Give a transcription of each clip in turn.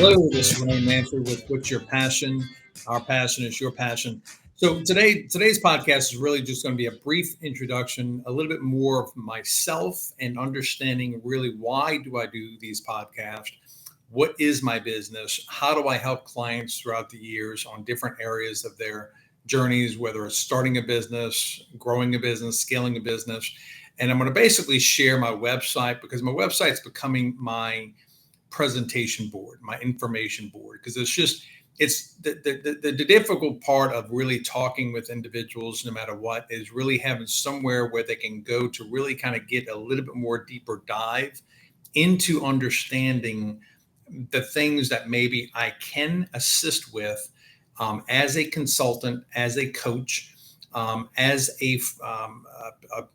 Hello, this is Renee Manfred with What's Your Passion? Our passion is your passion. So today's podcast is really just going to be a brief introduction, a little bit more of myself and understanding really why do I do these podcasts? What is my business? How do I help clients throughout the years on different areas of their journeys, whether it's starting a business, growing a business, scaling a business. And I'm going to basically share my website because my website's becoming my presentation board, my information board, because it's the difficult part of really talking with individuals, no matter what, is really having somewhere where they can go to really kind of get a little bit more deeper dive into understanding the things that maybe I can assist with as a consultant, as a coach, as a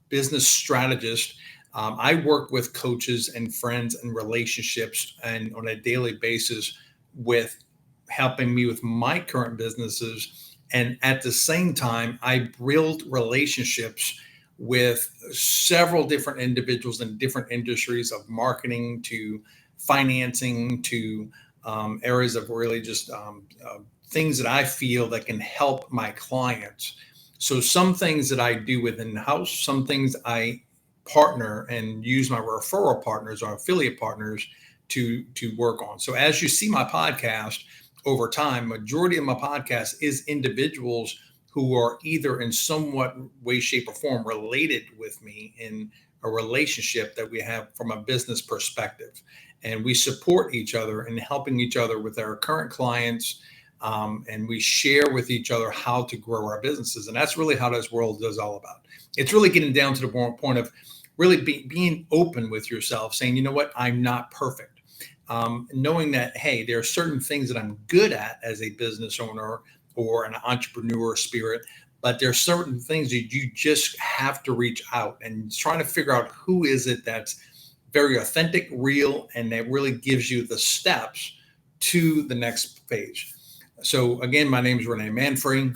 business strategist. I work with coaches and friends and relationships and on a daily basis with helping me with my current businesses. And at the same time, I build relationships with several different individuals in different industries of marketing to financing to areas of really just things that I feel that can help my clients. So some things that I do within the house, some things I partner and use my referral partners or affiliate partners to work on. So as you see my podcast over time, majority of my podcast is individuals who are either in somewhat way, shape, or form related with me in a relationship that we have from a business perspective. And we support each other in helping each other with our current clients. And we share with each other how to grow our businesses. And that's really how this world is all about. It's really getting down to the point of really being open with yourself, saying, you know what, I'm not perfect. Knowing that, hey, there are certain things that I'm good at as a business owner or an entrepreneur spirit, but there are certain things that you just have to reach out and trying to figure out who is it that's very authentic, real, and that really gives you the steps to the next phase. So again, my name is Renee Manfred.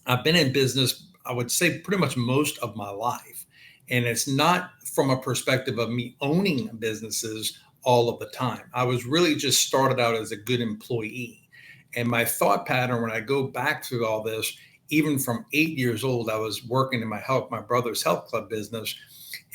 I've been in business, I would say, pretty much most of my life. And it's not from a perspective of me owning businesses all of the time. I was really just started out as a good employee. And my thought pattern, when I go back to all this, even from 8 years old, I was working in my brother's health club business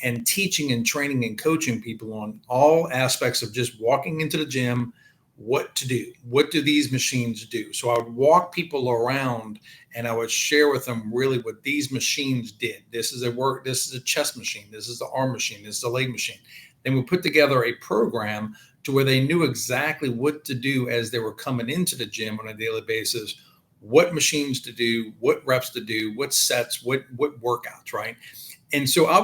and teaching and training and coaching people on all aspects of just walking into the gym, what to do. What do these machines do? So I would walk people around and I would share with them really what these machines did. This is a chest machine. This is the arm machine. This is the leg machine. Then we put together a program to where they knew exactly what to do as they were coming into the gym on a daily basis, what machines to do, what reps to do, what sets, what workouts, right? And so I've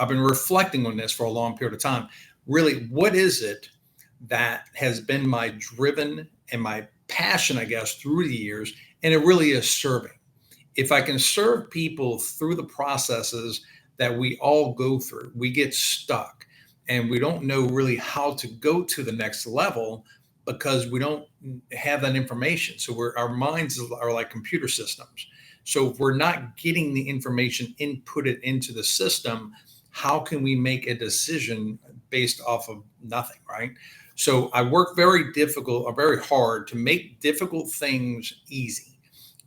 been reflecting on this for a long period of time. Really, what is it that has been my driven and my passion, I guess, through the years? And it really is serving. If I can serve people through the processes that we all go through, we get stuck and we don't know really how to go to the next level because we don't have that information. So our minds are like computer systems. So if we're not getting the information inputted into the system, how can we make a decision based off of nothing, right? So I work very hard to make difficult things easy.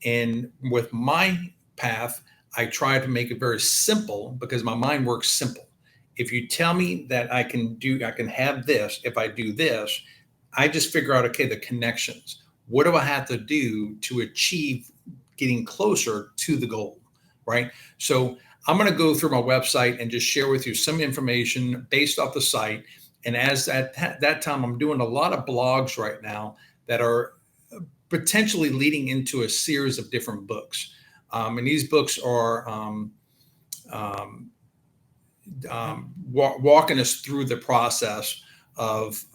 And with my path, I try to make it very simple because my mind works simple. If you tell me that I can have this, if I do this, I just figure out, okay, the connections. What do I have to do to achieve getting closer to the goal, right? So I'm going to go through my website and just share with you some information based off the site. And as at that time, I'm doing a lot of blogs right now that are potentially leading into a series of different books. And these books are walking us through the process of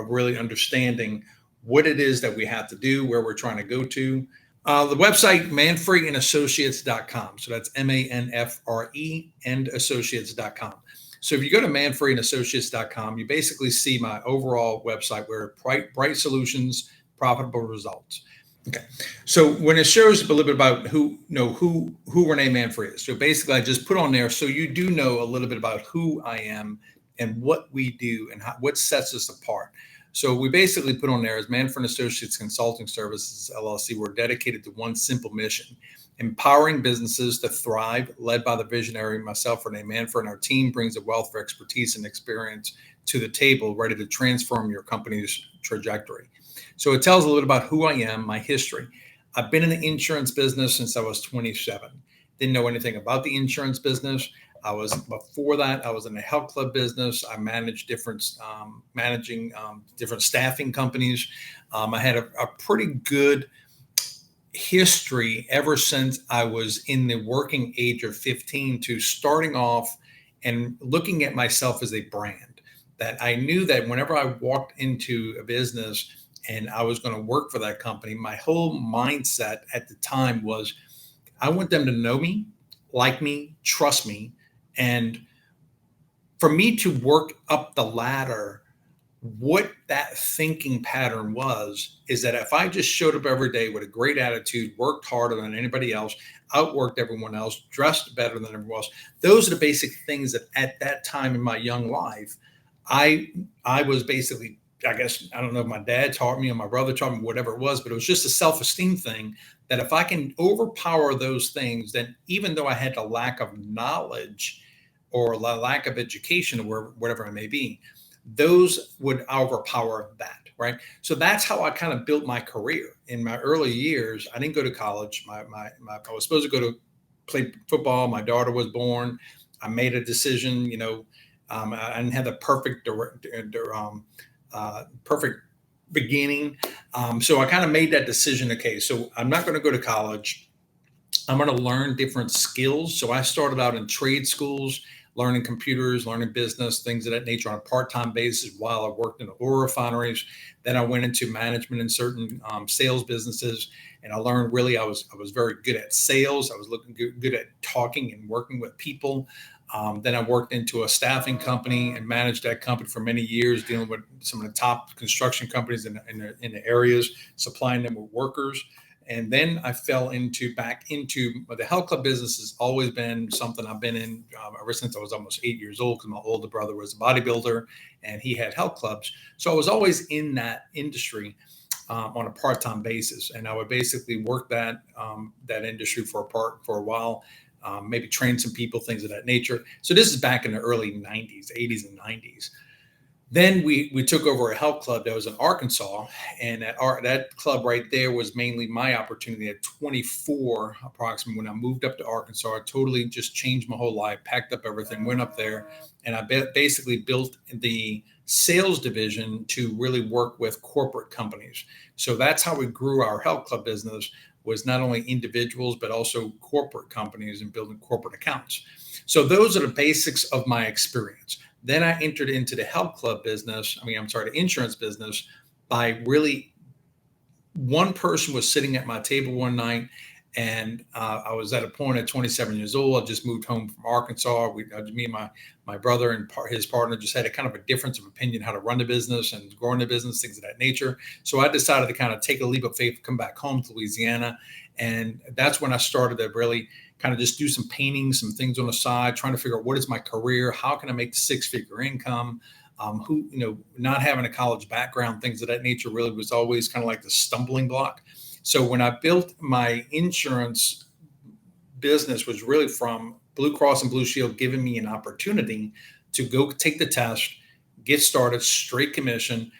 really understanding what it is that we have to do, where we're trying to go to. The website, manfreandassociates.com. So that's MANFRE and associates.com. So if you go to manfreandassociates.com, you basically see my overall website where bright solutions, profitable results. Okay. So when it shows a little bit about who Renee Manfred is. So basically I just put on there so you do know a little bit about who I am and what we do and what sets us apart. So we basically put on there as Manfred Associates Consulting Services LLC. We're dedicated to one simple mission: empowering businesses to thrive, led by the visionary myself, Renee Manfred. And our team brings a wealth of expertise and experience to the table, ready to transform your company's trajectory. So it tells a little about who I am, my history. I've been in the insurance business since I was 27. Didn't know anything about the insurance business. Before that, I was in the health club business. I managed managing different staffing companies. I had a pretty good history ever since I was in the working age of 15 to starting off and looking at myself as a brand. That I knew that whenever I walked into a business and I was going to work for that company, my whole mindset at the time was I want them to know me, like me, trust me. And for me to work up the ladder, what that thinking pattern was is that if I just showed up every day with a great attitude, worked harder than anybody else, outworked everyone else, dressed better than everyone else, those are the basic things that at that time in my young life, I was basically, I guess, I don't know if my dad taught me or my brother taught me, whatever it was, but it was just a self-esteem thing that if I can overpower those things, then even though I had a lack of knowledge or a lack of education or whatever it may be, those would overpower that, right? So that's how I kind of built my career. In my early years, I didn't go to college. I was supposed to go to play football. My daughter was born. I made a decision, I didn't have the perfect beginning. So I kind of made that decision. Okay, so I'm not going to go to college. I'm going to learn different skills. So I started out in trade schools, learning computers, learning business, things of that nature on a part-time basis while I worked in the oil refineries. Then I went into management in certain sales businesses, and I learned really I was very good at sales. I was looking good at talking and working with people. Then I worked into a staffing company and managed that company for many years, dealing with some of the top construction companies in the areas, supplying them with workers. And then I fell back into the health club business. Has always been something I've been in ever since I was almost 8 years old, because my older brother was a bodybuilder and he had health clubs. So I was always in that industry on a part-time basis. And I would basically work that industry for a while. Maybe train some people, things of that nature. So this is back in the early 90s, 80s and 90s. Then we took over a health club that was in Arkansas, and that club right there was mainly my opportunity at 24 approximately. When I moved up to Arkansas, I totally just changed my whole life, packed up everything, went up there, and I basically built the sales division to really work with corporate companies. So that's how we grew our health club business, was not only individuals, but also corporate companies and building corporate accounts. So those are the basics of my experience. Then I entered into the the insurance business by really, one person was sitting at my table one night, and I was at a point at 27 years old. I just moved home from Arkansas. Me and my brother and his partner just had a kind of a difference of opinion how to run the business and growing the business, things of that nature. So I decided to kind of take a leap of faith, come back home to Louisiana. And that's when I started to really kind of just do some painting, some things on the side, trying to figure out what is my career, how can I make the six-figure income, not having a college background, things of that nature really was always kind of like the stumbling block. So when I built my insurance business, was really from Blue Cross and Blue Shield giving me an opportunity to go take the test, get started, straight commission,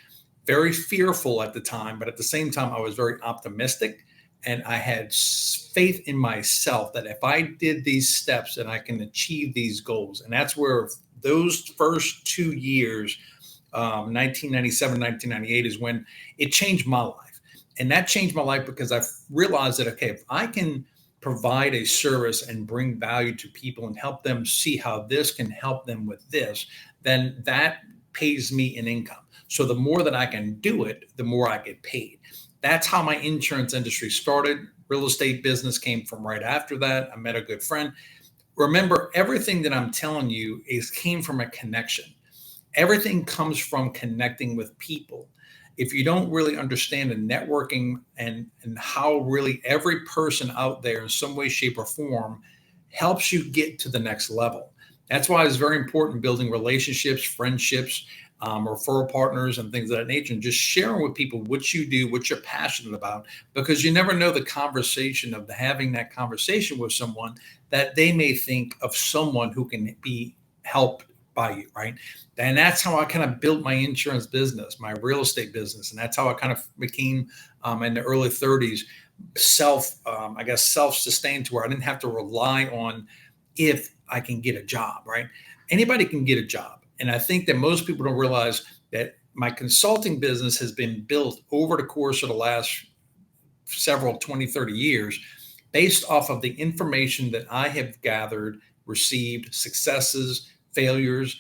very fearful at the time, but at the same time, I was very optimistic. And I had faith in myself that if I did these steps, and I can achieve these goals. And that's where those first 2 years, 1997, 1998, is when it changed my life. And that changed my life because I realized that, okay, if I can provide a service and bring value to people and help them see how this can help them with this, then that pays me an income. So the more that I can do it, the more I get paid. That's how my insurance industry started. Real estate business came from right after that. I met a good friend. Remember, everything that I'm telling you came from a connection. Everything comes from connecting with people. If you don't really understand the networking and how really every person out there in some way, shape, or form helps you get to the next level. That's why it's very important building relationships, friendships, referral partners and things of that nature, and just sharing with people what you do, what you're passionate about, because you never know the conversation of having that conversation with someone that they may think of someone who can be helped by you, right? And that's how I kind of built my insurance business, my real estate business, and that's how I kind of became in the early 30s I guess self-sustained, to where I didn't have to rely on if I can get a job, right? Anybody can get a job. And I think that most people don't realize that my consulting business has been built over the course of the last several 20, 30 years based off of the information that I have gathered, received, successes, failures,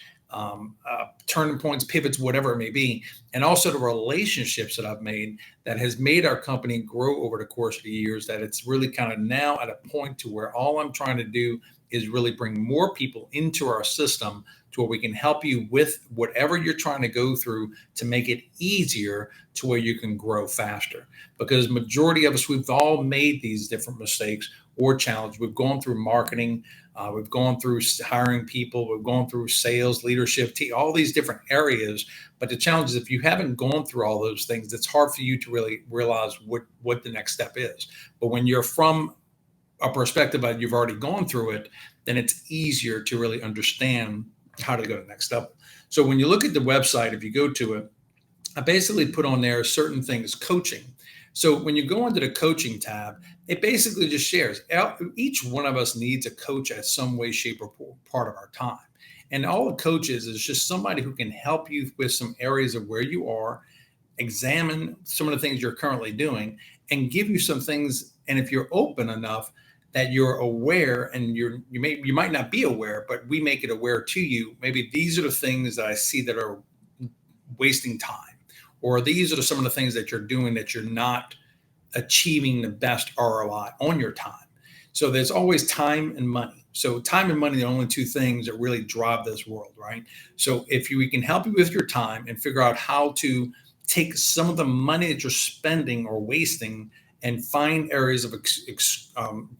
turning points, pivots, whatever it may be, and also the relationships that I've made that has made our company grow over the course of the years, that it's really kind of now at a point to where all I'm trying to do is really bring more people into our system to where we can help you with whatever you're trying to go through to make it easier to where you can grow faster. Because majority of us, we've all made these different mistakes or challenges. We've gone through marketing, we've gone through hiring people, we've gone through sales, leadership, all these different areas. But the challenge is, if you haven't gone through all those things, it's hard for you to really realize what the next step is. But when you're from a perspective that you've already gone through it, then it's easier to really understand how to go to the next level. So when you look at the website, if you go to it, I basically put on there certain things, coaching. So when you go into the coaching tab, it basically just shares. Each one of us needs a coach at some way, shape, or part of our time. And all a coach is just somebody who can help you with some areas of where you are, examine some of the things you're currently doing, and give you some things. And if you're open enough that you're aware, and you might not be aware, but we make it aware to you. Maybe these are the things that I see that are wasting time, or these are some of the things that you're doing that you're not achieving the best ROI on your time. So there's always time and money. So time and money are the only two things that really drive this world, right? So if we can help you with your time and figure out how to take some of the money that you're spending or wasting and find areas of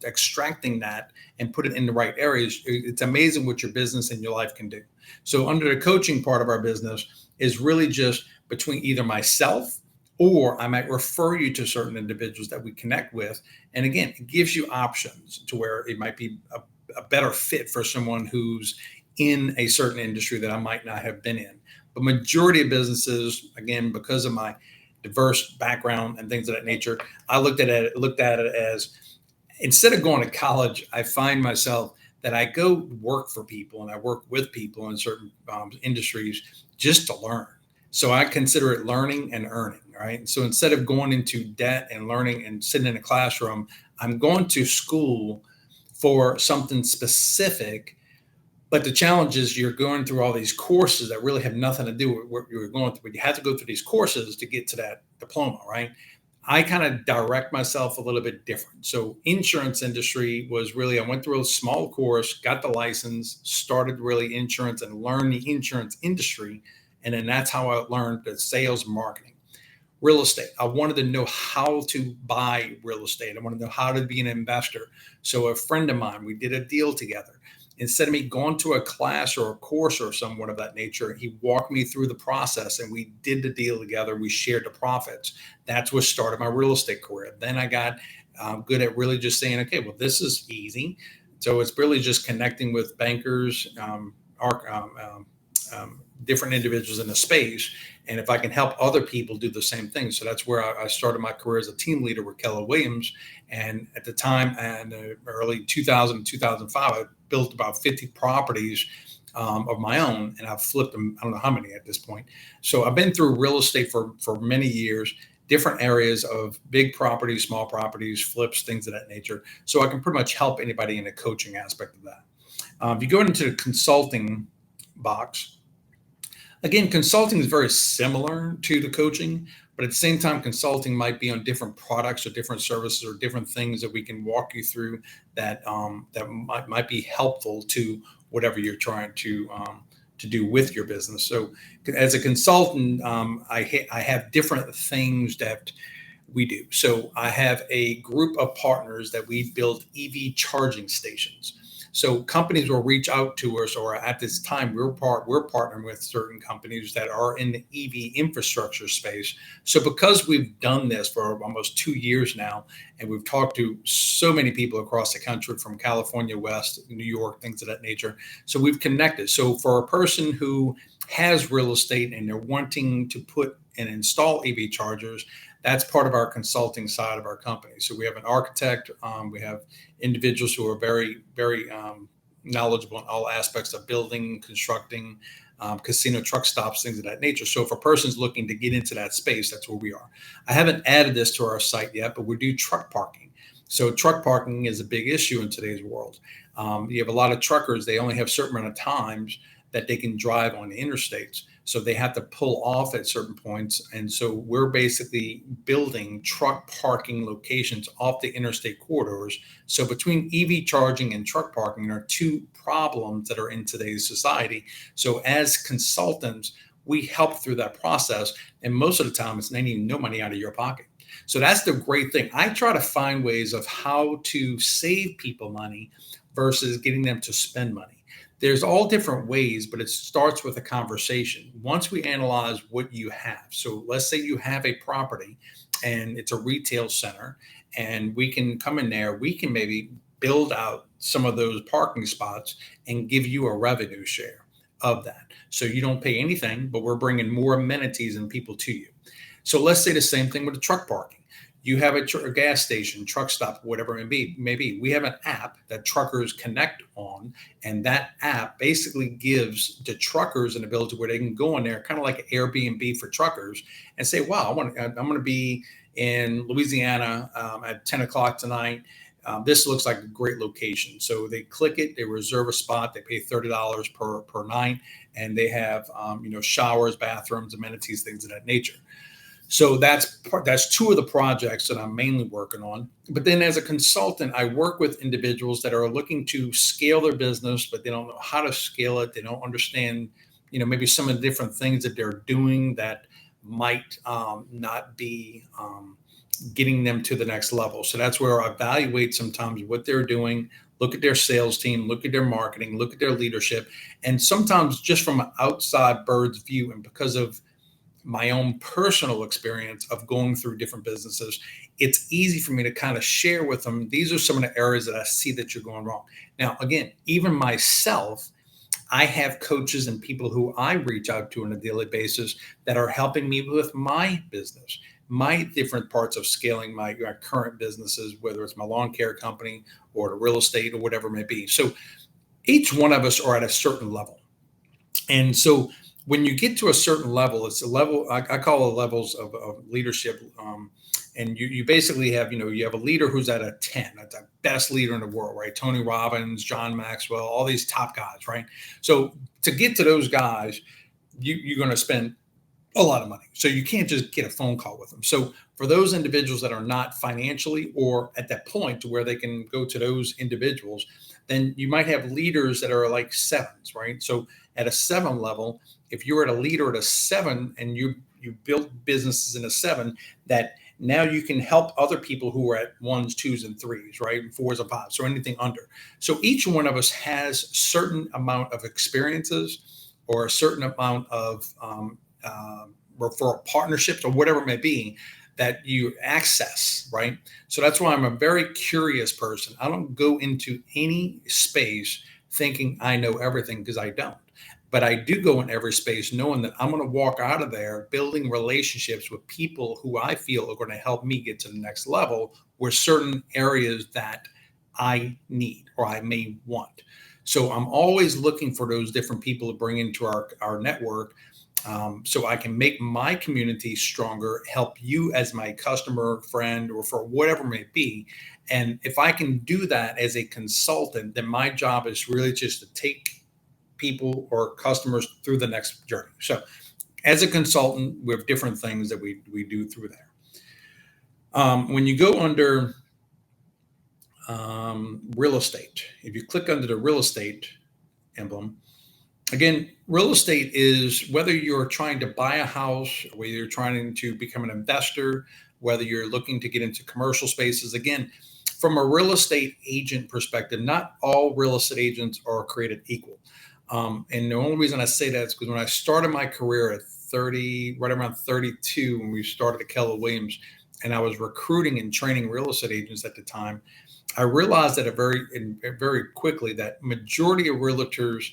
extracting that and put it in the right areas, it's amazing what your business and your life can do. So under the coaching part of our business is really just between either myself, or I might refer you to certain individuals that we connect with. And again, it gives you options to where it might be a better fit for someone who's in a certain industry that I might not have been in. But majority of businesses, again, because of my diverse background and things of that nature, I looked at it as, instead of going to college, I find myself that I go work for people and I work with people in certain industries just to learn. So I consider it learning and earning, right? So instead of going into debt and learning and sitting in a classroom, I'm going to school for something specific. But the challenge is you're going through all these courses that really have nothing to do with what you're going through. But you have to go through these courses to get to that diploma, right? I kind of direct myself a little bit different. So insurance industry was really, I went through a small course, got the license, started really insurance and learned the insurance industry. And then that's how I learned the sales marketing. Real estate. I wanted to know how to buy real estate. I wanted to know how to be an investor. So a friend of mine, we did a deal together. Instead of me going to a class or a course or somewhat of that nature, he walked me through the process and we did the deal together. We shared the profits. That's what started my real estate career. Then I got good at really just saying, okay, well, this is easy. So it's really just connecting with bankers, different individuals in the space. And if I can help other people do the same thing. So that's where I started my career as a team leader with Keller Williams. And at the time, in early 2000, 2005, I built about 50 properties of my own, and I've flipped them, I don't know how many at this point. So I've been through real estate for many years, different areas of big properties, small properties, flips, things of that nature. So I can pretty much help anybody in the coaching aspect of that. If you go into the consulting box, again, consulting is very similar to the coaching, but at the same time, consulting might be on different products or different services or different things that we can walk you through that that might be helpful to whatever you're trying to do with your business. So, as a consultant, I have different things that we do. So, I have a group of partners that we build EV charging stations. So companies will reach out to us, or at this time, we're partnering with certain companies that are in the EV infrastructure space. So because we've done this for almost 2 years now, and we've talked to so many people across the country from California West, New York, things of that nature. So we've connected. So for a person who has real estate and they're wanting to put and install EV chargers, that's part of our consulting side of our company. So we have an architect, we have individuals who are very knowledgeable in all aspects of building, constructing, casino truck stops, things of that nature. So if a person's looking to get into that space, that's where we are. I haven't added this to our site yet, but we do truck parking. So truck parking is a big issue in today's world. You have a lot of truckers, they only have a certain amount of times that they can drive on the interstates. So they have to pull off at certain points. And so we're basically building truck parking locations off the interstate corridors. So between EV charging and truck parking are two problems that are in today's society. So as consultants, we help through that process. And most of the time, it's not even no money out of your pocket. So that's the great thing. I try to find ways of how to save people money versus getting them to spend money. There's all different ways, but it starts with a conversation. Once we analyze what you have, so let's say you have a property and it's a retail center, and we can come in there, we can maybe build out some of those parking spots and give you a revenue share of that. So you don't pay anything, but we're bringing more amenities and people to you. So let's say the same thing with the truck parking. You have a gas station, truck stop, whatever it may be. We have an app that truckers connect on, and that app basically gives the truckers an ability where they can go in there, kind of like Airbnb for truckers, and say, "Wow, I'm going to be in Louisiana at 10 o'clock tonight. This looks like a great location." So they click it, they reserve a spot, they pay $30 per night, and they have showers, bathrooms, amenities, things of that nature. So that's two of the projects that I'm mainly working on. But then as a consultant, I work with individuals that are looking to scale their business, but they don't know how to scale it. They don't understand, maybe some of the different things that they're doing that might not be getting them to the next level. So that's where I evaluate sometimes what they're doing, look at their sales team, look at their marketing, look at their leadership. And sometimes just from an outside bird's view, and because of my own personal experience of going through different businesses, it's easy for me to kind of share with them. These are some of the areas that I see that you're going wrong. Now, again, even myself, I have coaches and people who I reach out to on a daily basis that are helping me with my business, my different parts of scaling my current businesses, whether it's my lawn care company or the real estate or whatever it may be. So each one of us are at a certain level. And so when you get to a certain level, it's a level I call it levels of leadership. And you basically have, you have a leader who's at a 10, that's the best leader in the world, right? Tony Robbins, John Maxwell, all these top guys, right? So to get to those guys, you're going to spend a lot of money. So you can't just get a phone call with them. So for those individuals that are not financially or at that point to where they can go to those individuals, then you might have leaders that are like sevens, right? So at a 7 level, if you're at a leader at a 7 and you build businesses in a 7, that now you can help other people who are at 1s, 2s, and 3s, right? And 4s and 5s, so anything under. So each one of us has certain amount of experiences or a certain amount of referral partnerships or whatever it may be that you access, right? So that's why I'm a very curious person. I don't go into any space thinking I know everything, because I don't. But I do go in every space knowing that I'm going to walk out of there building relationships with people who I feel are going to help me get to the next level with certain areas that I need or I may want. So I'm always looking for those different people to bring into our network, so I can make my community stronger, help you as my customer, friend, or for whatever it may be. And if I can do that as a consultant, then my job is really just to take people or customers through the next journey. So as a consultant, we have different things that we do through there. When you go under real estate, if you click under the real estate emblem, again, real estate is whether you're trying to buy a house, whether you're trying to become an investor, whether you're looking to get into commercial spaces. Again, from a real estate agent perspective, not all real estate agents are created equal. And the only reason I say that is because when I started my career at 30, right around 32, when we started at Keller Williams, and I was recruiting and training real estate agents at the time, I realized that very quickly that majority of realtors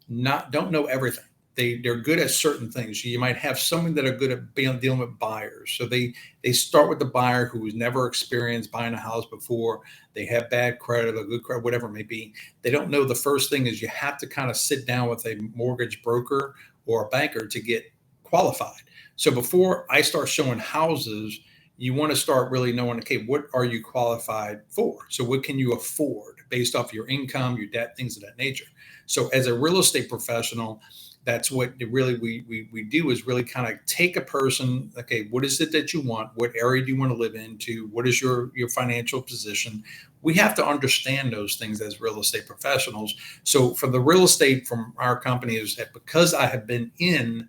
not don't know everything. They're good at certain things. You might have someone that are good at dealing with buyers. So they start with the buyer who has never experienced buying a house before. They have bad credit or good credit, whatever it may be. They don't know the first thing is you have to kind of sit down with a mortgage broker or a banker to get qualified. So before I start showing houses, you want to start really knowing, okay, what are you qualified for? So what can you afford based off your income, your debt, things of that nature. So as a real estate professional, that's what really we do is really kind of take a person, okay, what is it that you want? What area do you want to live into? What is your financial position? We have to understand those things as real estate professionals. So for the real estate from our company is that because I have been in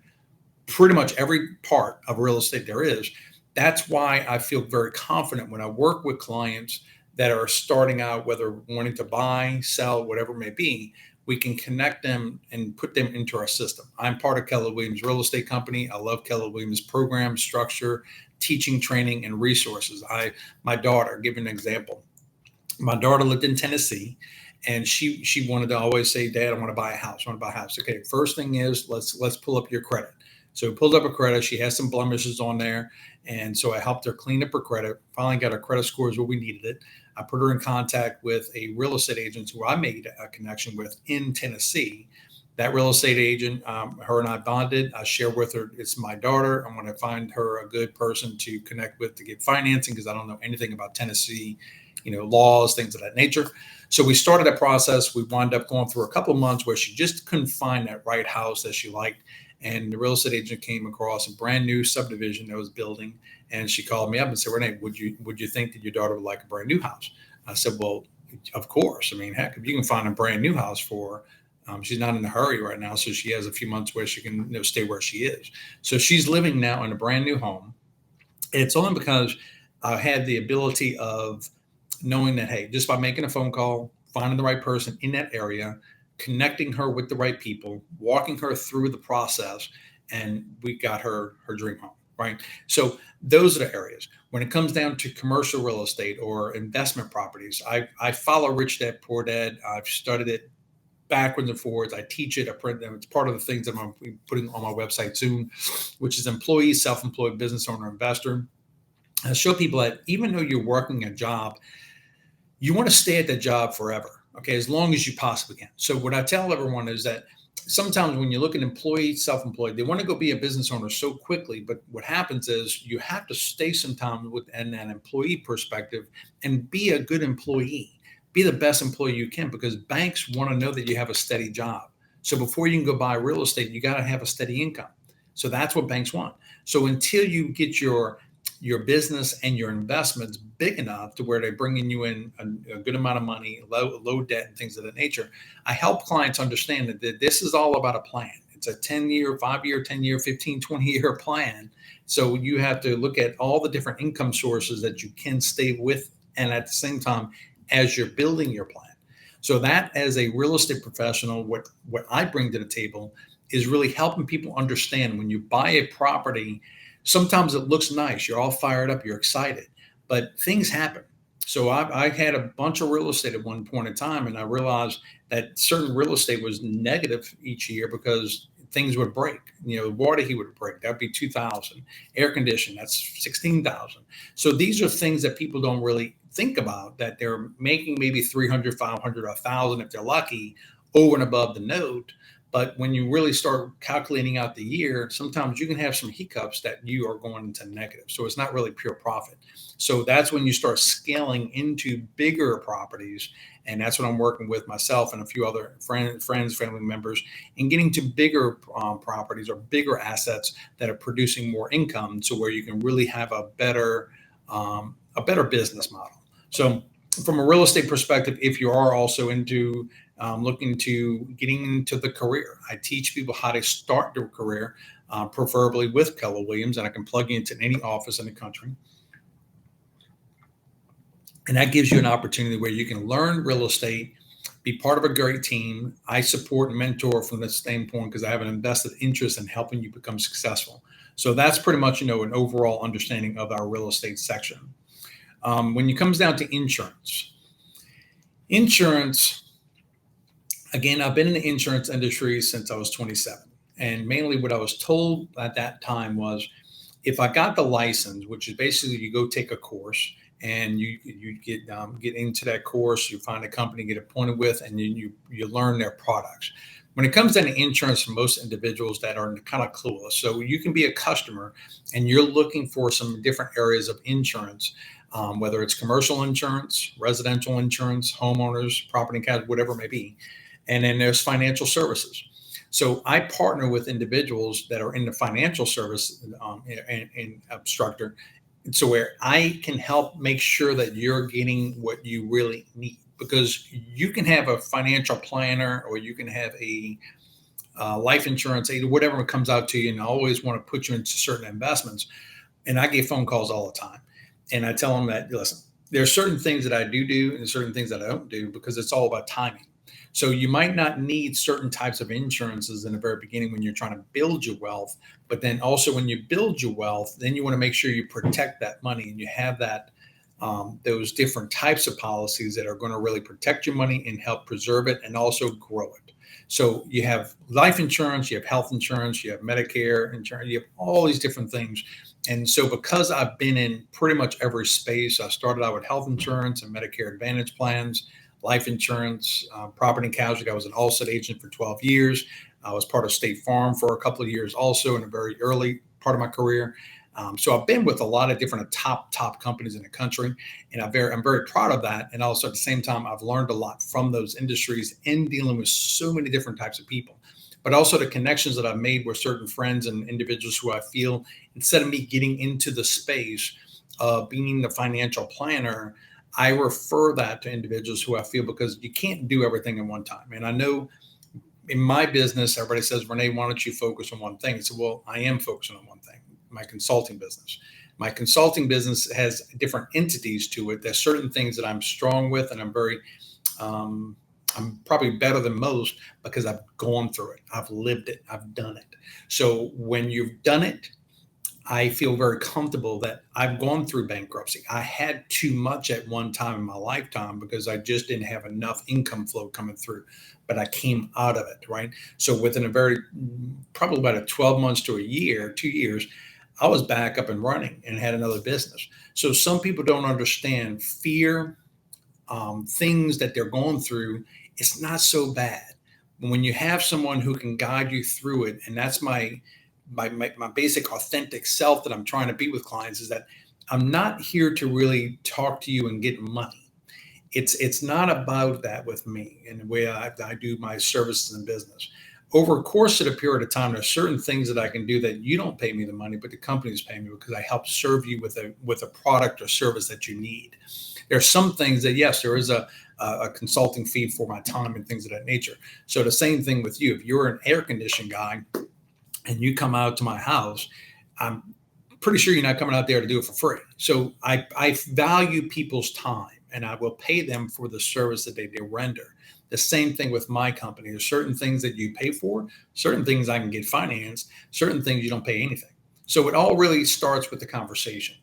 pretty much every part of real estate there is, that's why I feel very confident when I work with clients that are starting out, whether wanting to buy, sell, whatever it may be, we can connect them and put them into our system. I'm part of Keller Williams Real Estate Company. I love Keller Williams program, structure, teaching, training, and resources. My daughter, give you an example. My daughter lived in Tennessee, and she wanted to always say, Dad, I want to buy a house. I want to buy a house. Okay, first thing is let's pull up your credit. So we pulled up her credit. She has some blemishes on there. And so I helped her clean up her credit, finally got her credit scores where we needed it. I put her in contact with a real estate agent who I made a connection with in Tennessee. That real estate agent, her and I bonded. I share with her, it's my daughter. I'm going to find her a good person to connect with to get financing because I don't know anything about Tennessee, laws, things of that nature. So we started that process. We wound up going through a couple of months where she just couldn't find that right house that she liked. And the real estate agent came across a brand new subdivision that was building. And she called me up and said, Renee, would you think that your daughter would like a brand new house? I said, well, of course. I mean, heck, if you can find a brand new house for her, she's not in a hurry right now. So she has a few months where she can stay where she is. So she's living now in a brand new home. It's only because I had the ability of knowing that, hey, just by making a phone call, finding the right person in that area, connecting her with the right people, walking her through the process, and we got her dream home, right? So those are the areas. When it comes down to commercial real estate or investment properties, I follow Rich Dad Poor Dad. I've studied it backwards and forwards. I teach it. I print them. It's part of the things that I'm putting on my website soon, which is employee, self-employed, business owner, investor. I show people that even though you're working a job, you want to stay at that job forever. Okay, as long as you possibly can. So what I tell everyone is that sometimes when you look at employee, self-employed, they want to go be a business owner so quickly. But what happens is you have to stay some time with an employee perspective and be a good employee. Be the best employee you can because banks want to know that you have a steady job. So before you can go buy real estate, you got to have a steady income. So that's what banks want. So until you get your business and your investments big enough to where they're bringing you in a good amount of money, low debt and things of that nature, I help clients understand that this is all about a plan. It's a 10-year, 5-year, 10-year, 15, 20-year plan. So you have to look at all the different income sources that you can stay with and at the same time as you're building your plan. So that as a real estate professional, what I bring to the table is really helping people understand when you buy a property, sometimes it looks nice. You're all fired up. You're excited, but things happen. So I had a bunch of real estate at one point in time, and I realized that certain real estate was negative each year because things would break. Water heat would break. That'd be 2,000. Air conditioning, that's 16,000. So these are things that people don't really think about, that they're making maybe 300, 500, 1,000 if they're lucky over and above the note. But when you really start calculating out the year, sometimes you can have some hiccups that you are going into negative. So it's not really pure profit. So that's when you start scaling into bigger properties. And that's what I'm working with myself and a few other friends, family members, and getting to bigger properties or bigger assets that are producing more income, so where you can really have a better business model. So from a real estate perspective, if you are also into looking to getting into the career, I teach people how to start their career, preferably with Keller Williams, and I can plug you into any office in the country. And that gives you an opportunity where you can learn real estate, be part of a great team. I support and mentor from this standpoint because I have an invested interest in helping you become successful. So that's pretty much, an overall understanding of our real estate section. When it comes down to insurance, again, I've been in the insurance industry since I was 27. And mainly what I was told at that time was if I got the license, which is basically you go take a course and you get into that course, you find a company, get appointed with, and then you learn their products. When it comes down to insurance, for most individuals that are kind of clueless, so you can be a customer and you're looking for some different areas of insurance, whether it's commercial insurance, residential insurance, homeowners, property and casualty, whatever it may be, and then there's financial services. So I partner with individuals that are in the financial service and structure, so where I can help make sure that you're getting what you really need. Because you can have a financial planner or you can have a life insurance agent, whatever comes out to you, and I always want to put you into certain investments. And I get phone calls all the time. And I tell them that, listen, there are certain things that I do and certain things that I don't do because it's all about timing. So you might not need certain types of insurances in the very beginning when you're trying to build your wealth, but then also when you build your wealth, then you want to make sure you protect that money and you have that those different types of policies that are going to really protect your money and help preserve it and also grow it. So you have life insurance, you have health insurance, you have Medicare insurance, you have all these different things. And so because I've been in pretty much every space, I started out with health insurance and Medicare Advantage plans, life insurance, property and casualty. I was an Allstate agent for 12 years. I was part of State Farm for a couple of years also in a very early part of my career. So I've been with a lot of different top companies in the country, and I'm very proud of that. And also at the same time, I've learned a lot from those industries in dealing with so many different types of people, but also the connections that I've made with certain friends and individuals who I feel, instead of me getting into the space of being the financial planner, I refer that to individuals who I feel, because you can't do everything in one time. And I know in my business, everybody says, Renee, why don't you focus on one thing? I said, well, I am focusing on one thing. My consulting business. My consulting business has different entities to it. There's certain things that I'm strong with, and I'm probably better than most because I've gone through it. I've lived it. I've done it. So when you've done it, I feel very comfortable that I've gone through bankruptcy. I had too much at one time in my lifetime because I just didn't have enough income flow coming through, but I came out of it, right? So within probably about a 12 months to a year, 2 years, I was back up and running and had another business. So some people don't understand fear, things that they're going through. It's not so bad. When you have someone who can guide you through it, and that's my basic authentic self that I'm trying to be with clients, is that I'm not here to really talk to you and get money. It's not about that with me and the way I do my services and business. Over a course of a period of time, there's certain things that I can do that you don't pay me the money, but the companies pay me because I help serve you with a product or service that you need. There are some things that, yes, there is a consulting fee for my time and things of that nature. So the same thing with you. If you're an air conditioning guy and you come out to my house, I'm pretty sure you're not coming out there to do it for free. So I value people's time, and I will pay them for the service that they render. The same thing with my company. There's certain things that you pay for, certain things I can get financed, certain things you don't pay anything. So it all really starts with the conversation.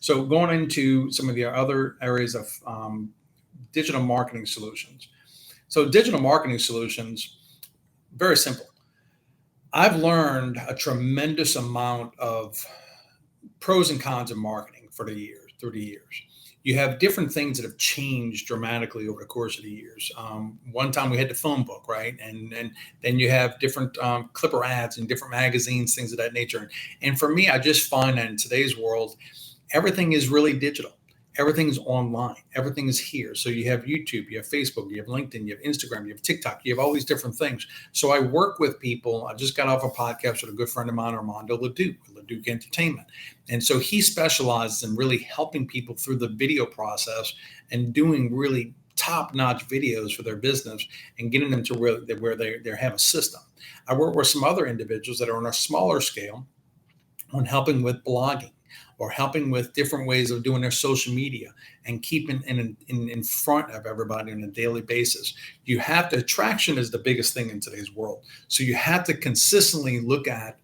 So going into some of the other areas of digital marketing solutions. So digital marketing solutions, very simple. I've learned a tremendous amount of pros and cons of marketing through the years. You have different things that have changed dramatically over the course of the years. One time we had the phone book, right? And then you have different Clipper ads and different magazines, things of that nature. And for me, I just find that in today's world, everything is really digital. Everything's online. Everything is here. So you have YouTube, you have Facebook, you have LinkedIn, you have Instagram, you have TikTok, you have all these different things. So I work with people. I just got off a podcast with a good friend of mine, Armando Leduc Entertainment. And so he specializes in really helping people through the video process and doing really top-notch videos for their business and getting them to where they have a system. I work with some other individuals that are on a smaller scale on helping with blogging. or helping with different ways of doing their social media and keeping in front of everybody on a daily basis. You have to, attraction is the biggest thing in today's world. So you have to consistently look at,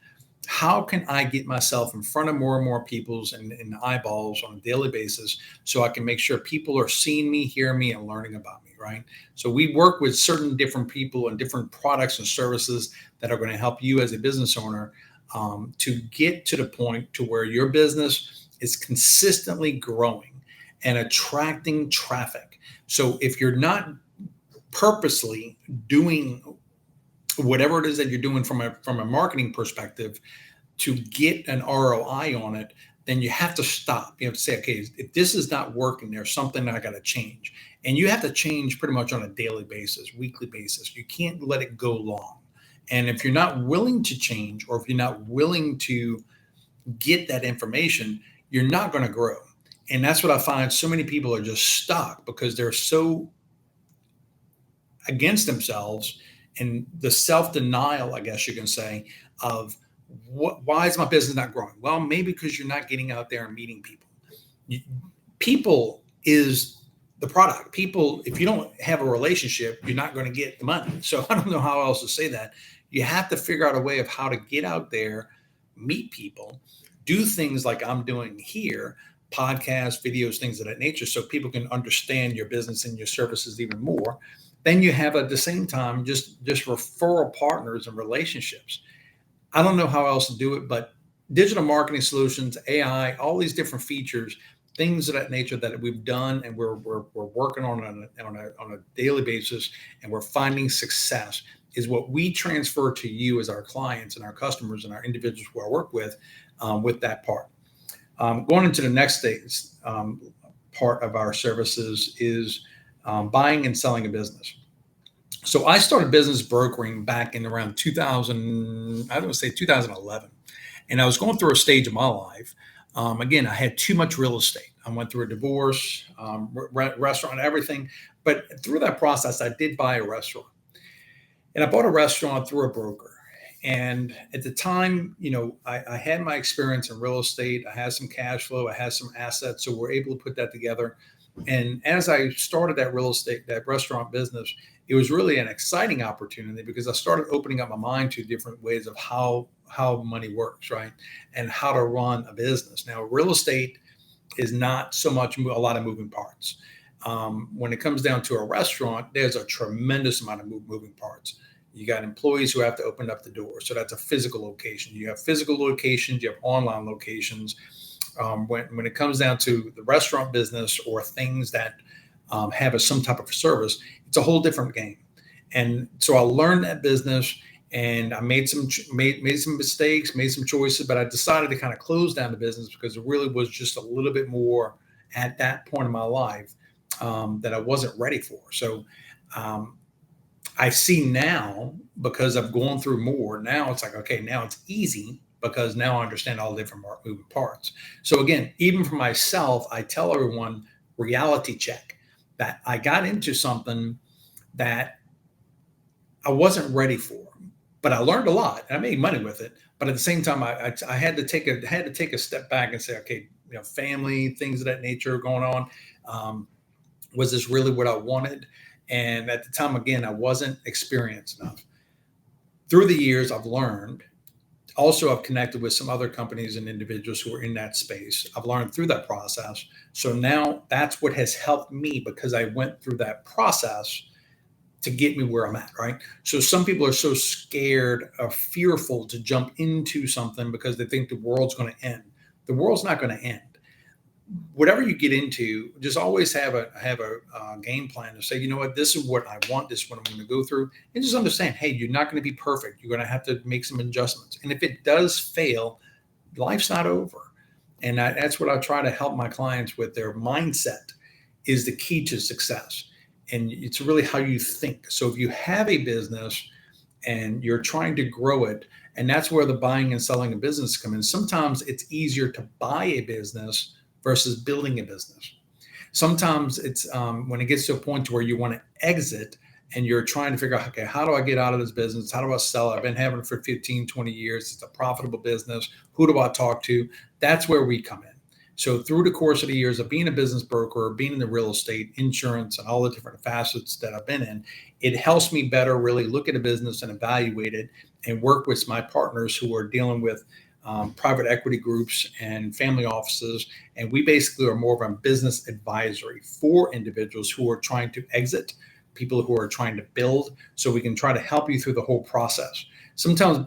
how can I get myself in front of more and more people's and eyeballs on a daily basis so I can make sure people are seeing me, hearing me, and learning about me, right? So we work with certain different people and different products and services that are going to help you as a business owner to get to the point to where your business is consistently growing and attracting traffic. So if you're not purposely doing whatever it is that you're doing from a marketing perspective to get an ROI on it, then you have to stop. You have to say, okay, if this is not working, there's something that I got to change. And you have to change pretty much on a daily basis, weekly basis. You can't let it go long. And if you're not willing to change, or if you're not willing to get that information, you're not going to grow. And that's what I find. So many people are just stuck because they're so against themselves, and the self-denial, I guess you can say, of why is my business not growing? Well, maybe because you're not getting out there and meeting people. People is the product. People, if you don't have a relationship, you're not going to get the money. So I don't know how else to say that. You have to figure out a way of how to get out there, meet people, do things like I'm doing here, podcasts, videos, things of that nature, so people can understand your business and your services even more. Then you have at the same time just referral partners and relationships. I don't know how else to do it, but digital marketing solutions, AI, all these different features, things of that nature that we've done and we're working on a daily basis, and we're finding success, is what we transfer to you as our clients and our customers and our individuals who I work with that part. Going into the next stage, part of our services is buying and selling a business. So I started business brokering back in around 2000, I would say 2011. And I was going through a stage of my life. Again, I had too much real estate. I went through a divorce, restaurant, everything. But through that process, I did buy a restaurant. And I bought a restaurant through a broker. And at the time, I had my experience in real estate. I had some cash flow. I had some assets. So we're able to put that together. And as I started that restaurant business, it was really an exciting opportunity because I started opening up my mind to different ways of how money works, right? And how to run a business. Now, real estate is not so much a lot of moving parts. When it comes down to a restaurant, there's a tremendous amount of moving parts. You got employees who have to open up the door. So that's a physical location. You have physical locations, you have online locations. When it comes down to the restaurant business or things that have some type of service, it's a whole different game. And so I learned that business, and I made some mistakes, made some choices, but I decided to kind of close down the business because it really was just a little bit more at that point in my life that I wasn't ready for. So I see now, because I've gone through more, now it's like, okay, now it's easy because now I understand all the different moving parts. So again, even for myself, I tell everyone, reality check, that I got into something that I wasn't ready for, but I learned a lot and I made money with it. But at the same time, I had to take a step back and say, okay, family, things of that nature going on. Was this really what I wanted? And at the time, again, I wasn't experienced enough. Through the years, I've learned. Also, I've connected with some other companies and individuals who are in that space. I've learned through that process. So now that's what has helped me, because I went through that process to get me where I'm at, right? So some people are so scared or fearful to jump into something because they think the world's going to end. The world's not going to end. Whatever you get into, just always have a game plan to say, you know what, this is what I want, this is what I'm going to go through, and just understand, hey, you're not going to be perfect. You're going to have to make some adjustments, and if it does fail, life's not over. And that's what I try to help my clients with. Their mindset is the key to success, and it's really how you think. So if you have a business and you're trying to grow it, and that's where the buying and selling a business come in. Sometimes it's easier to buy a business versus building a business. Sometimes it's when it gets to a point where you want to exit and you're trying to figure out, okay, how do I get out of this business? How do I sell it? I've been having it for 15, 20 years. It's a profitable business. Who do I talk to? That's where we come in. So through the course of the years of being a business broker, being in the real estate, insurance, and all the different facets that I've been in, it helps me better really look at a business and evaluate it and work with my partners who are dealing with private equity groups and family offices. And we basically are more of a business advisory for individuals who are trying to exit, people who are trying to build, so we can try to help you through the whole process. Sometimes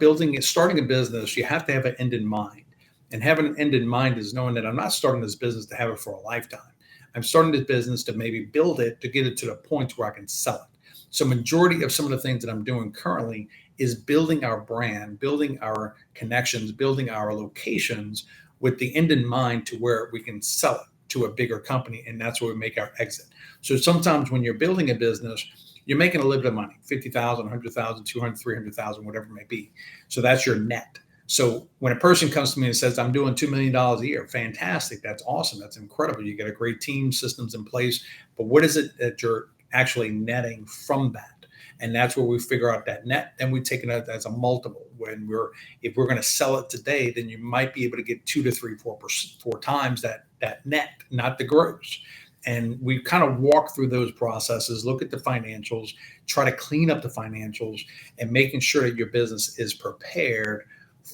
starting a business, you have to have an end in mind. And having an end in mind is knowing that I'm not starting this business to have it for a lifetime. I'm starting this business to maybe build it to get it to the point where I can sell it. So majority of some of the things that I'm doing currently is building our brand, building our connections, building our locations with the end in mind to where we can sell it to a bigger company. And that's where we make our exit. So sometimes when you're building a business, you're making a little bit of money, 50,000, 100,000, 200, 300,000, whatever it may be. So that's your net. So when a person comes to me and says, I'm doing $2 million a year, fantastic. That's awesome. That's incredible. You get a great team, systems in place. But what is it that you're actually netting from that? And that's where we figure out that net. Then we take it as a multiple. If we're going to sell it today, then you might be able to get 2 to 3, 4 times that net, not the gross. And we kind of walk through those processes, look at the financials, try to clean up the financials, and making sure that your business is prepared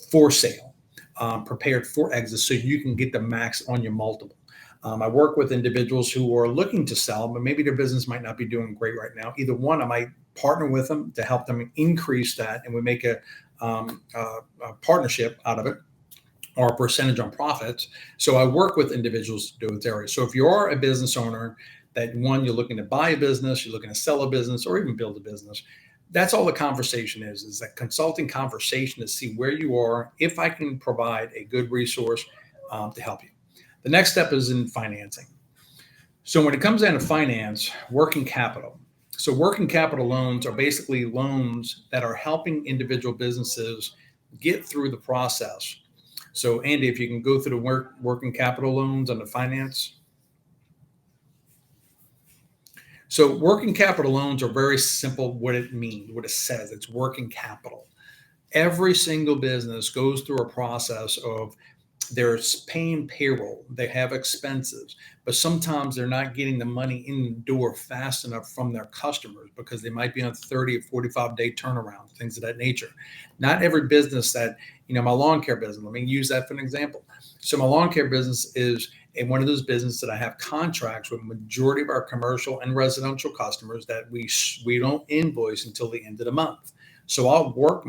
for sale, prepared for exit, so you can get the max on your multiple. I work with individuals who are looking to sell, but maybe their business might not be doing great right now. Either one, I might partner with them to help them increase that, and we make a partnership out of it, or a percentage on profits. So I work with individuals to do this area. So if you are a business owner, that one, you're looking to buy a business, you're looking to sell a business, or even build a business, that's all the conversation is a consulting conversation to see where you are, if I can provide a good resource to help you. The next step is in financing. So when it comes down to finance, working capital. So working capital loans are basically loans that are helping individual businesses get through the process. So Andy, if you can go through the working capital loans on the finance. So working capital loans are very simple what it means, what it says. It's working capital. Every single business goes through a process of they're paying payroll, they have expenses, but sometimes they're not getting the money in the door fast enough from their customers because they might be on 30 or 45-day turnaround, things of that nature. Not every business my lawn care business, let me use that for an example. So my lawn care business is one of those businesses that I have contracts with majority of our commercial and residential customers that we don't invoice until the end of the month. So I'll work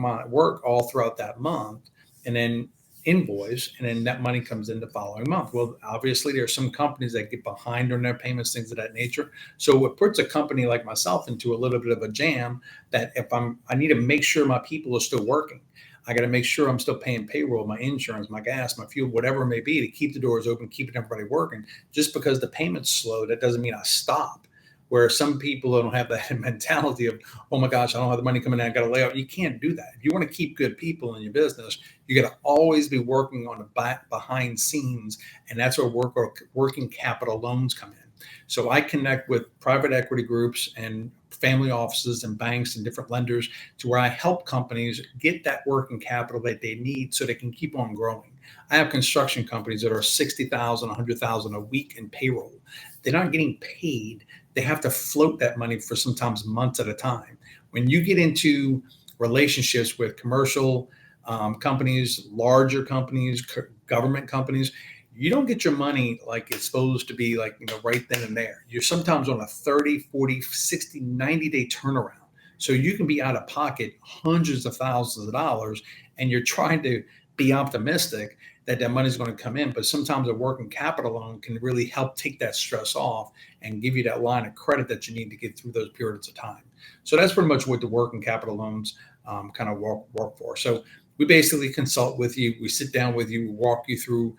all throughout that month and then invoice, and then that money comes in the following month. Well, obviously there are some companies that get behind on their payments, things of that nature. So it puts a company like myself into a little bit of a jam that if I need to make sure my people are still working. I got to make sure I'm still paying payroll, my insurance, my gas, my fuel, whatever it may be, to keep the doors open, keeping everybody working. Just because the payment's slow, that doesn't mean I stop. Where some people don't have that mentality of, oh my gosh, I don't have the money coming in, I got to lay out. You can't do that. If you want to keep good people in your business, you got to always be working on the behind scenes, and that's where working capital loans come in. So I connect with private equity groups and family offices and banks and different lenders to where I help companies get that working capital that they need so they can keep on growing. I have construction companies that are 60,000, 100,000 a week in payroll. They're not getting paid. They have to float that money for sometimes months at a time. When you get into relationships with commercial companies, larger companies, government companies, you don't get your money like it's supposed to be, like, right then and there. You're sometimes on a 30, 40, 60, 90-day turnaround. So you can be out of pocket hundreds of thousands of dollars, and you're trying to be optimistic that money is going to come in. But sometimes a working capital loan can really help take that stress off and give you that line of credit that you need to get through those periods of time. So that's pretty much what the working capital loans kind of work for. So we basically consult with you. We sit down with you, walk you through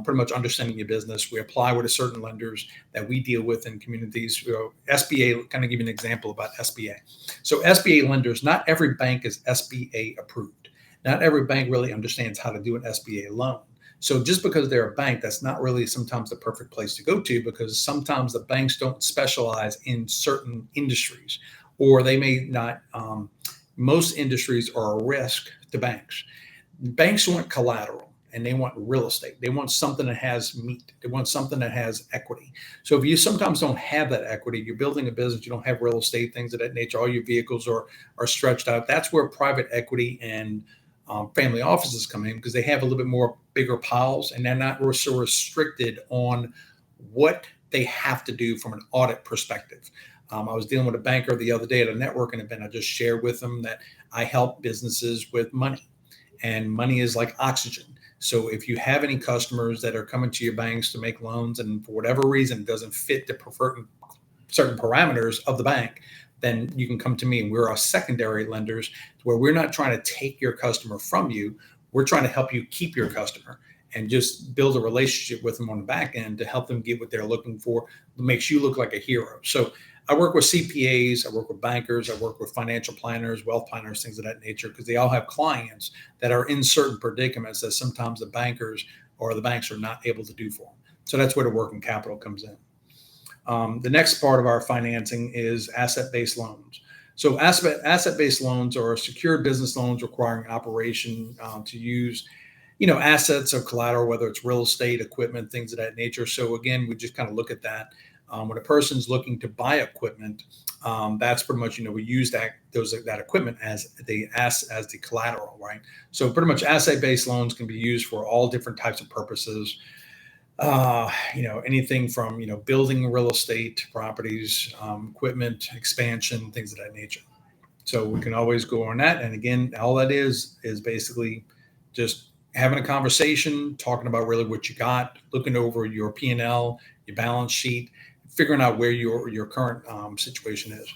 pretty much understanding your business. We apply with a certain lenders that we deal with in communities. SBA, kind of give you an example about SBA. So SBA lenders, not every bank is SBA approved. Not every bank really understands how to do an SBA loan. So just because they're a bank, that's not really sometimes the perfect place to go to, because sometimes the banks don't specialize in certain industries. or they may not. Most industries are a risk to banks. Banks want collateral and they want real estate. They want something that has meat. They want something that has equity. So if you sometimes don't have that equity, you're building a business, you don't have real estate, things of that nature, all your vehicles are stretched out. That's where private equity and family offices come in, because they have a little bit more bigger piles and they're not so restricted on what they have to do from an audit perspective. I was dealing with a banker the other day at a networking event. I just shared with them that I help businesses with money, and money is like oxygen. So if you have any customers that are coming to your banks to make loans and for whatever reason it doesn't fit the preferred certain parameters of the bank, then you can come to me. And we're our secondary lenders, where we're not trying to take your customer from you. We're trying to help you keep your customer and just build a relationship with them on the back end to help them get what they're looking for. It makes you look like a hero. So I work with CPAs, I work with bankers, I work with financial planners, wealth planners, things of that nature, because they all have clients that are in certain predicaments that sometimes the bankers or the banks are not able to do for them. So that's where the working capital comes in. The next part of our financing is asset-based loans. So asset-based loans are secured business loans requiring operation to use, assets or collateral, whether it's real estate, equipment, things of that nature. So again, we just kind of look at that. When a person's looking to buy equipment, that's pretty much, we use that equipment as the collateral, right? So pretty much asset-based loans can be used for all different types of purposes. Anything from, building real estate properties, equipment, expansion, things of that nature. So we can always go on that. And again, all that is basically just having a conversation, talking about really what you got, looking over your P&L, your balance sheet, figuring out where your current situation is.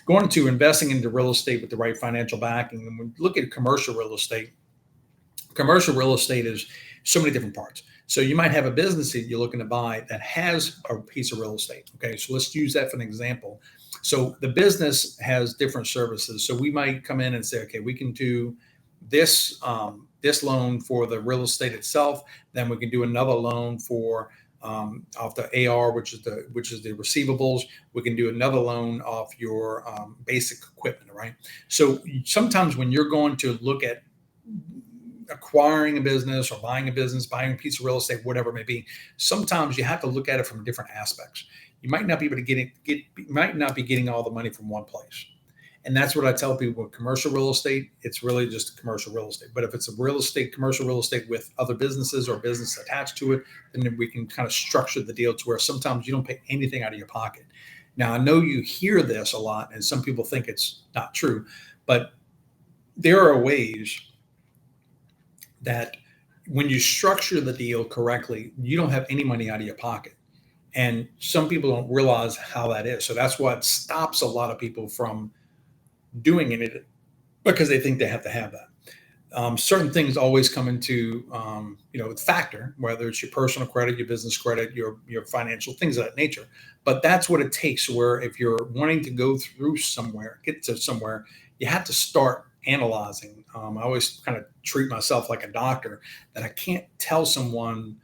Going into investing into real estate with the right financial backing. And when we look at commercial real estate is so many different parts. So you might have a business that you're looking to buy that has a piece of real estate. Okay, so let's use that for an example. So the business has different services. So we might come in and say, okay, we can do this loan for the real estate itself. Then we can do another loan for off the AR, which is the receivables. We can do another loan off your basic equipment, right? So sometimes when you're going to look at acquiring a business or buying a business, buying a piece of real estate, whatever it may be, sometimes you have to look at it from different aspects. You might not be able to might not be getting all the money from one place. And that's what I tell people with commercial real estate. It's really just commercial real estate. But if it's commercial real estate with other businesses or business attached to it, then we can kind of structure the deal to where sometimes you don't pay anything out of your pocket. Now, I know you hear this a lot and some people think it's not true, but there are ways that when you structure the deal correctly, you don't have any money out of your pocket. And some people don't realize how that is. So that's what stops a lot of people from doing it, because they think they have to have that. Certain things always come into, factor, whether it's your personal credit, your business credit, your financial, things of that nature. But that's what it takes, where if you're wanting to get to somewhere, you have to start analyzing. I always kind of treat myself like a doctor, that I can't tell someone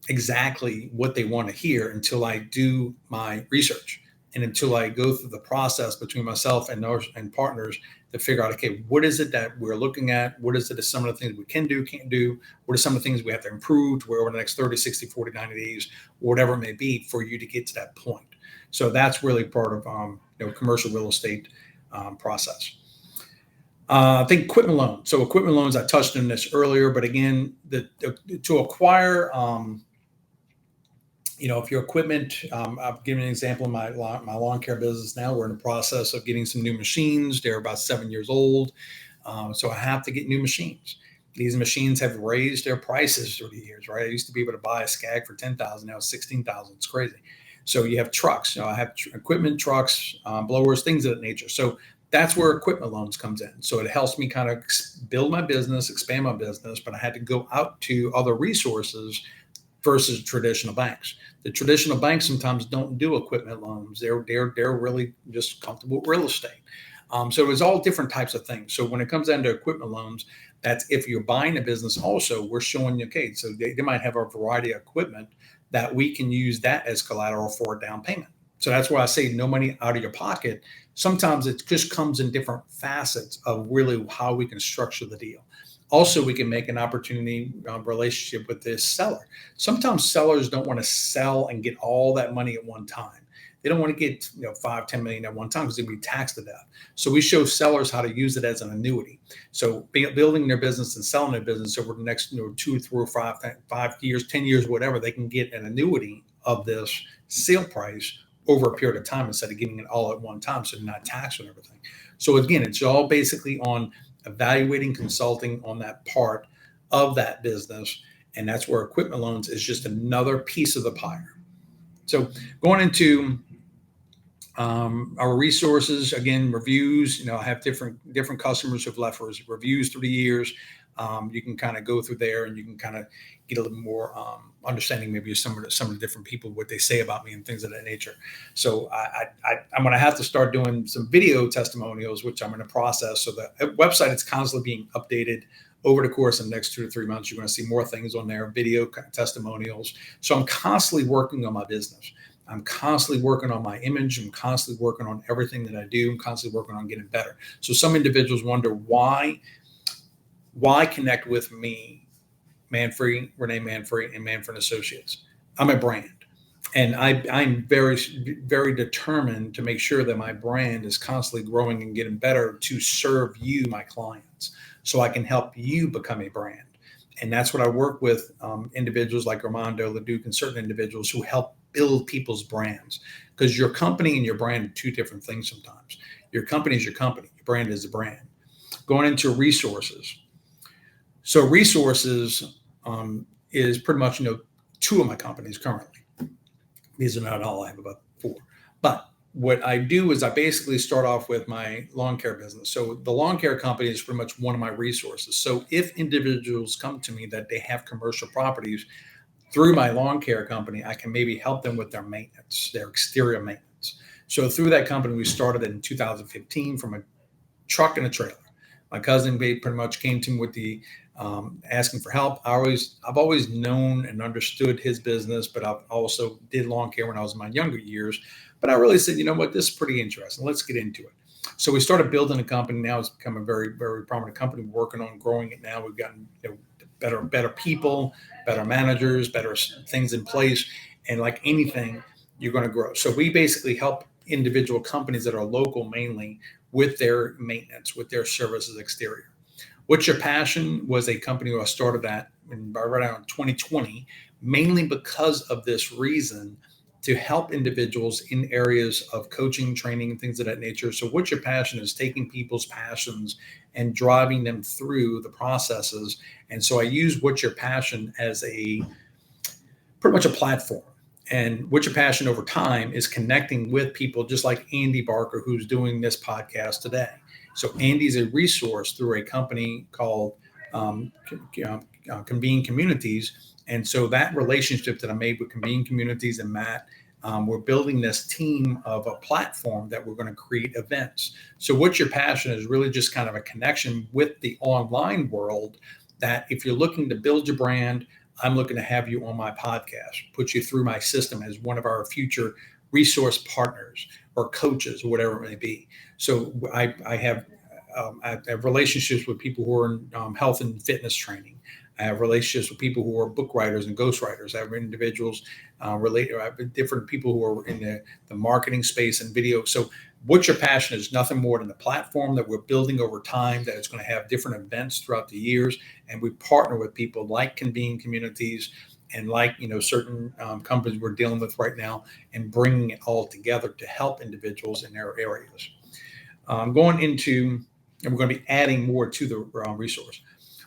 exactly what they want to hear until I do my research and until I go through the process between myself and partners to figure out, okay, what is it that we're looking at? What is it some of the things we can do, can't do? What are some of the things we have to improve to where over the next 30, 60, 40, 90 days, whatever it may be, for you to get to that point? So that's really part of commercial real estate process. I think equipment loans. So equipment loans, I touched on this earlier, but again, to acquire, if your equipment, I've given an example in my lawn care business. Now we're in the process of getting some new machines. They're about 7 years old. So I have to get new machines. These machines have raised their prices through the years, right? I used to be able to buy a Skag for $10,000. Now it's $16,000. It's crazy. So you have trucks. I have equipment, trucks, blowers, things of that nature. So that's where equipment loans comes in. So it helps me kind of build my business, expand my business, but I had to go out to other resources versus traditional banks. The traditional banks sometimes don't do equipment loans. They're really just comfortable with real estate. So it's all different types of things. So when it comes down to equipment loans, that's if you're buying a business also, we're showing you, so they might have a variety of equipment that we can use that as collateral for a down payment. So that's why I say no money out of your pocket. Sometimes it just comes in different facets of really how we can structure the deal. Also, we can make an opportunity relationship with this seller. Sometimes sellers don't want to sell and get all that money at one time. They don't want to get 5, 10 million at one time because they'd be taxed to death. So we show sellers how to use it as an annuity. So building their business and selling their business over the next 2, 3, or 5 years, 10 years, whatever, they can get an annuity of this sale price over a period of time instead of getting it all at one time, so they're not taxed on everything. So again, it's all basically on evaluating, consulting on that part of that business, and that's where equipment loans is just another piece of the pie. So going into our resources, again, reviews. I have different customers who've left reviews through the years. You can kind of go through there, and you can kind of get a little more understanding, maybe of some of the different people, what they say about me and things of that nature. So I'm going to have to start doing some video testimonials, which I'm going to process. So the website is constantly being updated over the course of the next 2 to 3 months. You're going to see more things on there, video testimonials. So I'm constantly working on my business. I'm constantly working on my image. I'm constantly working on everything that I do. I'm constantly working on getting better. So some individuals wonder why connect with me, Manfrey, Renee Manfrey, and Manfrey Associates. I'm a brand, and I'm very, very determined to make sure that my brand is constantly growing and getting better to serve you, my clients, so I can help you become a brand. And that's what I work with individuals like Armando LeDuc and certain individuals who help build people's brands, because your company and your brand are two different things sometimes. Your company is your company. Your brand is a brand. Going into resources. So resources is pretty much, 2 of my companies currently. These are not all. I have about 4. But what I do is I basically start off with my lawn care business. So the lawn care company is pretty much one of my resources. So if individuals come to me that they have commercial properties, through my lawn care company, I can maybe help them with their maintenance, their exterior maintenance. So through that company, we started in 2015 from a truck and a trailer. My cousin pretty much came to me with the asking for help. I've always known and understood his business, but I've also did lawn care when I was in my younger years. But I really said, you know what, this is pretty interesting. Let's get into it. So we started building a company. Now it's become a very, very prominent company. We're working on growing it now. We've gotten better people, better managers, better things in place. And like anything, you're going to grow. So we basically help individual companies that are local mainly with their maintenance, with their services exterior. What's Your Passion was a company who I started at right around 2020, mainly because of this reason, to help individuals in areas of coaching, training, and things of that nature. So What's Your Passion is taking people's passions and driving them through the processes. And so I use What's Your Passion as pretty much a platform. And What's Your Passion over time is connecting with people just like Andy Barker, who's doing this podcast today. So Andy's a resource through a company called Convene Communities. And so that relationship that I made with Convene Communities and Matt, we're building this team of a platform that we're going to create events. So What's Your Passion is really just kind of a connection with the online world, that if you're looking to build your brand, I'm looking to have you on my podcast, put you through my system as one of our future resource partners or coaches or whatever it may be. So I have relationships with people who are in health and fitness training. I have relationships with people who are book writers and ghostwriters. I have individuals I have different people who are in the marketing space and video. So What's Your Passion is nothing more than a platform that we're building over time, that is going to have different events throughout the years. And we partner with people like Convene Communities and like, certain companies we're dealing with right now, and bringing it all together to help individuals in their areas. Going into, and we're going to be adding more to the resource.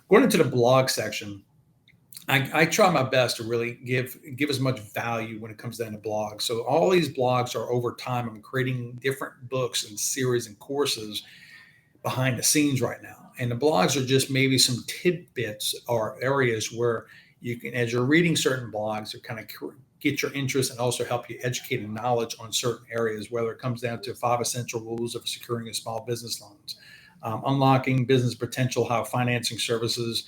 Going into the blog section, I try my best to really give as much value when it comes down to blogs. So all these blogs are over time. I'm creating different books and series and courses behind the scenes right now. And the blogs are just maybe some tidbits or areas where you can, as you're reading certain blogs, to kind of get your interest and also help you educate and knowledge on certain areas, whether it comes down to 5 essential rules of securing a small business loans, unlocking business potential, how financing services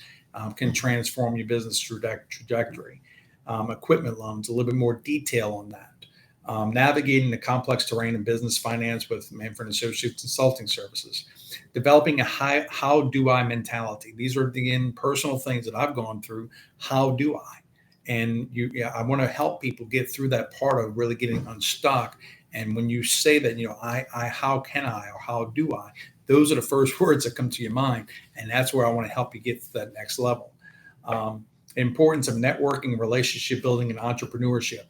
can transform your business trajectory, equipment loans, a little bit more detail on that. navigating the complex terrain in business finance with Manfred Associates Consulting Services, developing a how do I mentality. These are, again, personal things that I've gone through. How do I? And I want to help people get through that part of really getting unstuck. And when you say that, how can I, or how do I, those are the first words that come to your mind. And that's where I want to help you get to that next level. Importance of networking, relationship building, and entrepreneurship.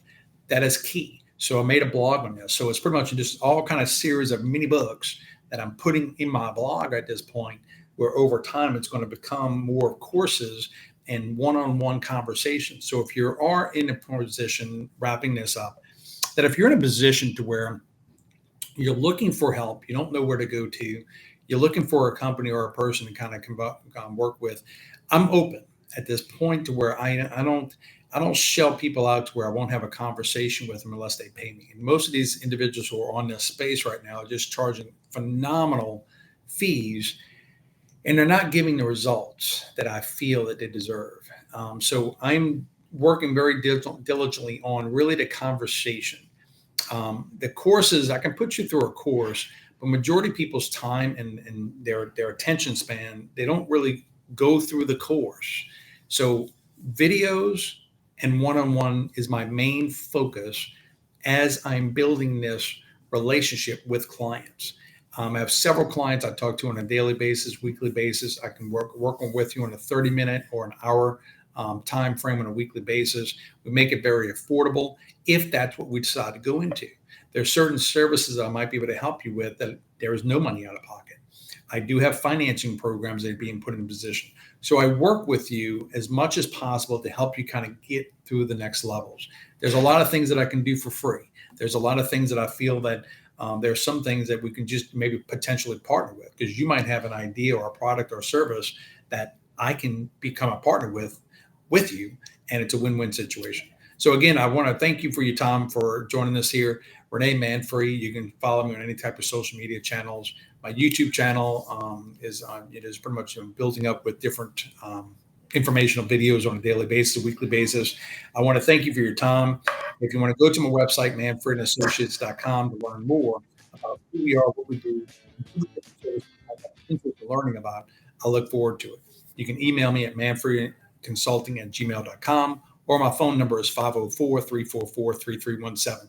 That is key. So I made a blog on this. So it's pretty much just all kind of series of mini books that I'm putting in my blog at this point, where over time it's going to become more courses and one-on-one conversations. So if you are in a position, wrapping this up, that if you're in a position to where you're looking for help, you don't know where to go to, you're looking for a company or a person to kind of work with, I'm open at this point to where I don't shell people out to where I won't have a conversation with them unless they pay me. And most of these individuals who are on this space right now are just charging phenomenal fees, and they're not giving the results that I feel that they deserve. So I'm working very diligently on really the conversation. The courses, I can put you through a course, but majority of people's time and their attention span, they don't really go through the course. So videos and one-on-one is my main focus as I'm building this relationship with clients. I have several clients I talk to on a daily basis, weekly basis. I can work with you on a 30-minute or an hour time frame on a weekly basis. We make it very affordable if that's what we decide to go into. There's certain services I might be able to help you with that there is no money out of pocket. I do have financing programs that are being put in position. So I work with you as much as possible to help you kind of get through the next levels. There's a lot of things that I can do for free. There's a lot of things that I feel that there are some things that we can just maybe potentially partner with, because you might have an idea or a product or service that I can become a partner with you, and it's a win-win situation. So again, I want to thank you for your time, for joining us here. Rene Manfred. You can follow me on any type of social media channels. My YouTube channel is pretty much building up with different informational videos on a daily basis, a weekly basis. I want to thank you for your time. If you want to go to my website, manfredassociates.com, to learn more about who we are, what we do, interest in learning about, I look forward to it. You can email me at manfredconsulting@gmail.com, or my phone number is 504-344-3317.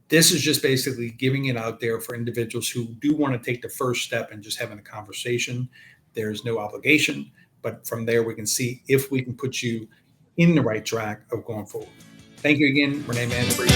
This is just basically giving it out there for individuals who do want to take the first step and just having a conversation. There's no obligation, but from there we can see if we can put you in the right track of going forward. Thank you again, Rene Manfred.